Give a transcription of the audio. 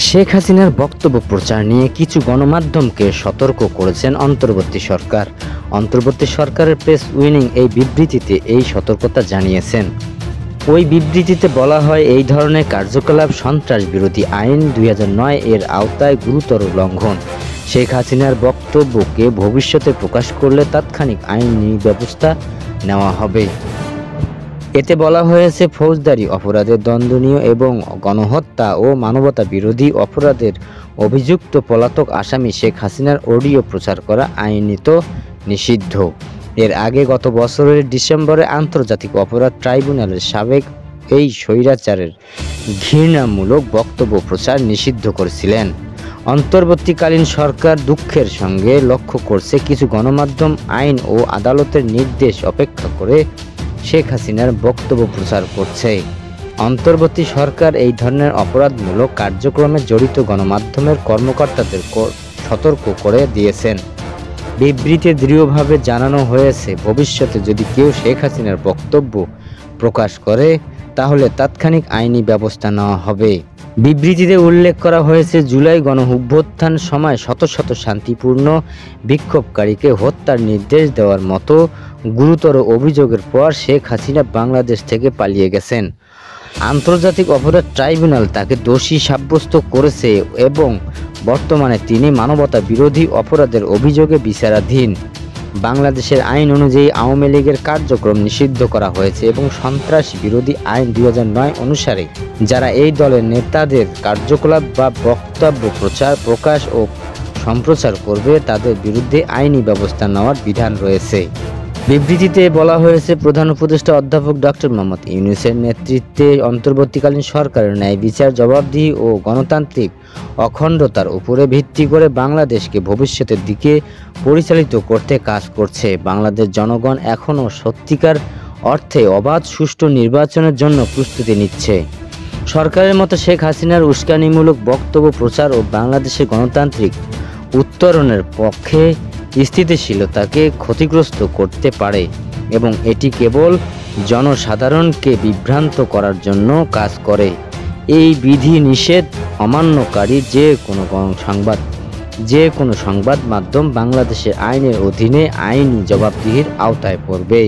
শেখ হাসিনার বক্তব্য প্রচার নিয়ে কিছু গণমাধ্যমকে সতর্ক করেছেন অন্তর্বর্তী সরকার। অন্তর্বর্তী সরকারের প্রেস উইং এই বিবৃতিতে এই সতর্কতা জানিয়েছেন। ওই বিবৃতিতে বলা হয়, এই ধরনের কার্যকলাপ সন্ত্রাস বিরোধী আইন 2009 এর আওতায় গুরুতর লঙ্ঘন। শেখ হাসিনার বক্তব্যকে ভবিষ্যতে প্রকাশ করলে তাৎক্ষণিক আইনি ব্যবস্থা নেওয়া হবে। এতে বলা হয়েছে, ফৌজদারি অপরাধে দণ্ডনীয় এবং গণহত্যা ও মানবতা বিরোধী অপরাধের অভিযুক্ত পলাতক আসামি শেখ হাসিনার অডিও প্রচার করা আইনত নিষিদ্ধ। এর আগে গত বছরের ডিসেম্বরে আন্তর্জাতিক অপরাধ ট্রাইব্যুনালের সাবেক এই স্বৈরাচারের ঘৃণামূলক বক্তব্য প্রচার নিষিদ্ধ করেছিলেন। অন্তর্বর্তীকালীন সরকার দুঃখের সঙ্গে লক্ষ্য করছে, কিছু গণমাধ্যম আইন ও আদালতের নির্দেশ অপেক্ষা করে শেখ হাসিনার বক্তব্য প্রচার করছে। অন্তর্বর্তী সরকার এই ধরনের অপরাধমূলক কার্যক্রমে জড়িত গণমাধ্যমের কর্মকর্তাদের সতর্ক করে দিয়েছেন। বিবৃতিতে দৃঢ়ভাবে জানানো হয়েছে, ভবিষ্যতে যদি কেউ শেখ হাসিনার বক্তব্য প্রকাশ করে তাহলে তাৎক্ষণিক আইনি ব্যবস্থা নেওয়া হবে। বিবৃতিতে উল্লেখ করা হয়েছে, জুলাই গণঅভ্যুত্থান সময় শত শত শান্তিপূর্ণ বিক্ষোভকারীকে হত্যার নির্দেশ দেওয়ার মতো গুরুতর অভিযোগের পর শেখ হাসিনা বাংলাদেশ থেকে পালিয়ে গেছেন। আন্তর্জাতিক অপরাধ ট্রাইব্যুনাল তাকে দোষী সাব্যস্ত করেছে এবং বর্তমানে তিনি মানবতা বিরোধী অপরাধের অভিযোগে বিচারাধীন। বাংলাদেশের আইন অনুযায়ী আওয়ামী লীগের কার্যক্রম নিষিদ্ধ করা হয়েছে এবং সন্ত্রাস বিরোধী আইন 2009 অনুসারে যারা এই দলের নেতাদের কার্যকলাপ বা বক্তব্য প্রকাশ ও সম্প্রচার করবে তাদের বিরুদ্ধে আইনি ব্যবস্থা নেওয়ার বিধান রয়েছে। বিবৃতিতে বলা হয়েছে, প্রধান উপদেষ্টা অধ্যাপক ডক্টর মোহাম্মদ ইউনূসের নেতৃত্বে অন্তর্বর্তীকালীন সরকারের ন্যায় বিচার, জবাবদিহি ও গণতান্ত্রিক অখণ্ডতার উপরে ভিত্তি করে বাংলাদেশকে ভবিষ্যতের দিকে পরিচালিত করতে কাজ করছে। বাংলাদেশ জনগণ এখনও সত্যিকার অর্থে অবাধ সুষ্ঠু নির্বাচনের জন্য প্রস্তুতি নিচ্ছে। সরকারের মতো শেখ হাসিনার উস্কানিমূলক বক্তব্য প্রচার ও বাংলাদেশের গণতান্ত্রিক উত্তরণের পক্ষে স্থিতিশীলতাকে ক্ষতিগ্রস্ত করতে পারে এবং এটি কেবল জনসাধারণকে বিভ্রান্ত করার জন্য কাজ করে। এই বিধি নিষেধ অমান্যকারী যে কোনো সংবাদ মাধ্যম বাংলাদেশের আইনের অধীনে আইনি জবাবদিহির আওতায় পড়বে।